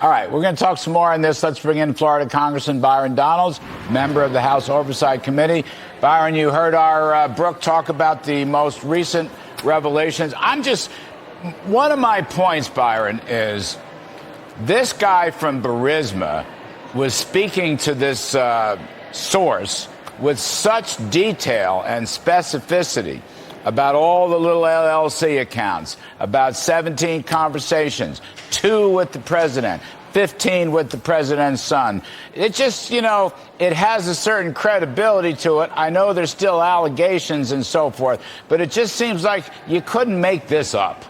All right, we're going to talk some more on this. Let's bring in Florida Congressman Byron Donalds, member of the House Oversight Committee. Byron, you heard our Brooke talk about the most recent revelations. One of my points, Byron, is this guy from Burisma was speaking to this source with such detail and specificity about all the little LLC accounts, about 17 conversations, 2 with the president, 15 with the president's son. It just, it has a certain credibility to it. I know there's still allegations and so forth, but it just seems like you couldn't make this up.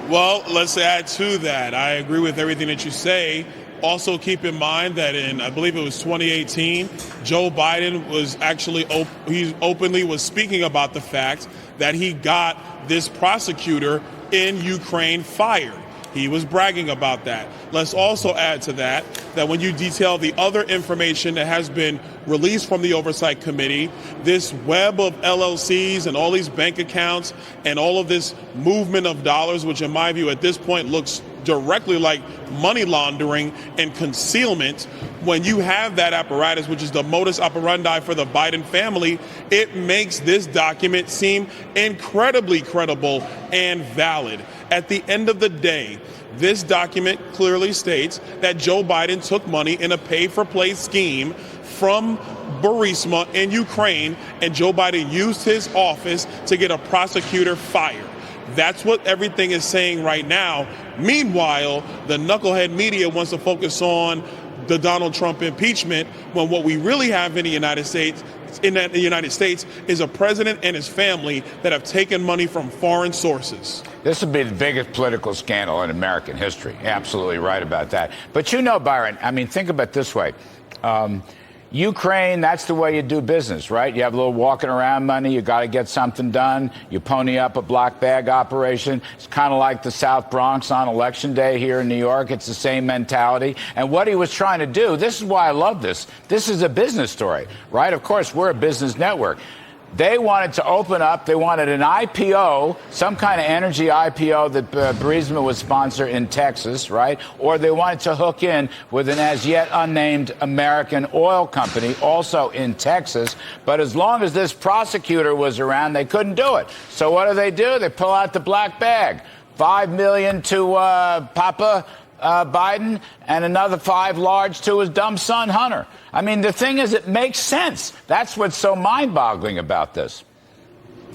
Well, let's add to that. I agree with everything that you say. Also, keep in mind that in, I believe it was 2018, Joe Biden was actually, he openly was speaking about the fact that he got this prosecutor in Ukraine fired. He was bragging about that. Let's also add to that when you detail the other information that has been released from the Oversight Committee, this web of LLCs and all these bank accounts and all of this movement of dollars, which in my view at this point looks directly like money laundering and concealment. When you have that apparatus, which is the modus operandi for the Biden family, it makes this document seem incredibly credible and valid. At the end of the day, this document clearly states that Joe Biden took money in a pay-for-play scheme from Burisma in Ukraine, and Joe Biden used his office to get a prosecutor fired. That's what everything is saying right now. Meanwhile, the knucklehead media wants to focus on the Donald Trump impeachment, when what we really have in the United States is a president and his family that have taken money from foreign sources. This would be the biggest political scandal in American history. Absolutely right about that. But Byron, think about it this way. Ukraine, that's the way you do business, right? You have a little walking around money. You got to get something done. You pony up a black bag operation. It's kind of like the South Bronx on Election Day here in New York. It's the same mentality. And what he was trying to do, this is why I love this. This is a business story, right? Of course, we're a business network. They wanted to open up. They wanted an IPO, some kind of energy IPO that Burisma would sponsor in Texas, right? Or they wanted to hook in with an as yet unnamed American oil company, also in Texas. But as long as this prosecutor was around, they couldn't do it. So what do? They pull out the black bag. $5 million to Papa Biden, and another 5 large to his dumb son, Hunter. The thing is, it makes sense. That's what's so mind-boggling about this.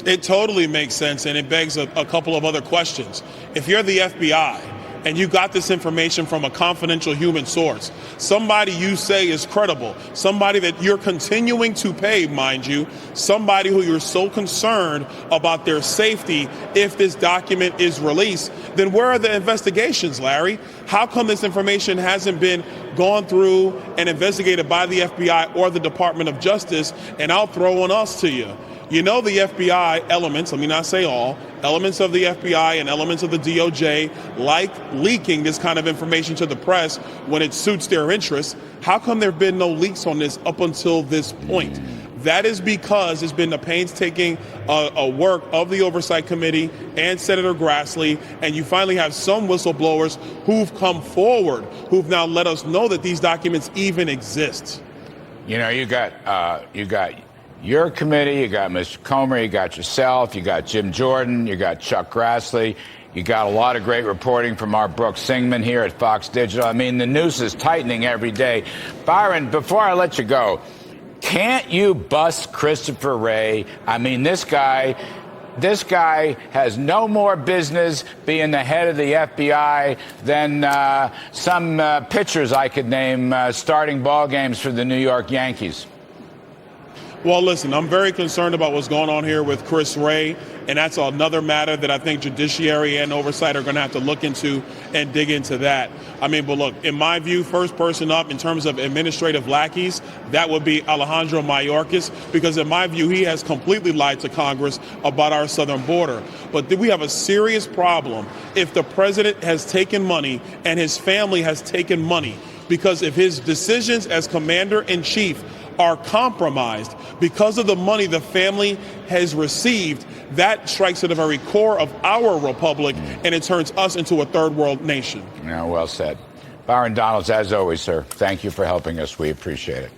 It totally makes sense, and it begs a couple of other questions. If you're the FBI and you got this information from a confidential human source, somebody you say is credible, somebody that you're continuing to pay, mind you, somebody who you're so concerned about their safety if this document is released, then where are the investigations, Larry? How come this information hasn't been gone through and investigated by the FBI or the Department of Justice? And I'll throw one else to you. The FBI elements, let me not say all, elements of the FBI and elements of the DOJ like leaking this kind of information to the press when it suits their interests. How come there have been no leaks on this up until this point? That is because it's been the painstaking work of the Oversight Committee and Senator Grassley, and you finally have some whistleblowers who've come forward, who've now let us know that these documents even exist. You got your committee, you got Mr. Comer, you got yourself, you got Jim Jordan, you got Chuck Grassley, you got a lot of great reporting from our Brooke Singman here at Fox Digital. The noose is tightening every day. Byron, before I let you go, can't you bust Christopher Wray? This guy has no more business being the head of the FBI than some pitchers I could name starting ball games for the New York Yankees. Well, listen, I'm very concerned about what's going on here with Chris Wray, and that's another matter that I think judiciary and oversight are going to have to look into and dig into that. But look, in my view, first person up in terms of administrative lackeys, that would be Alejandro Mayorkas, because in my view, he has completely lied to Congress about our southern border. But we have a serious problem if the president has taken money and his family has taken money, because if his decisions as commander-in-chief are compromised because of the money the family has received. That strikes at the very core of our republic, and it turns us into a third world nation. Yeah, well said. Byron Donalds, as always, sir, thank you for helping us. We appreciate it.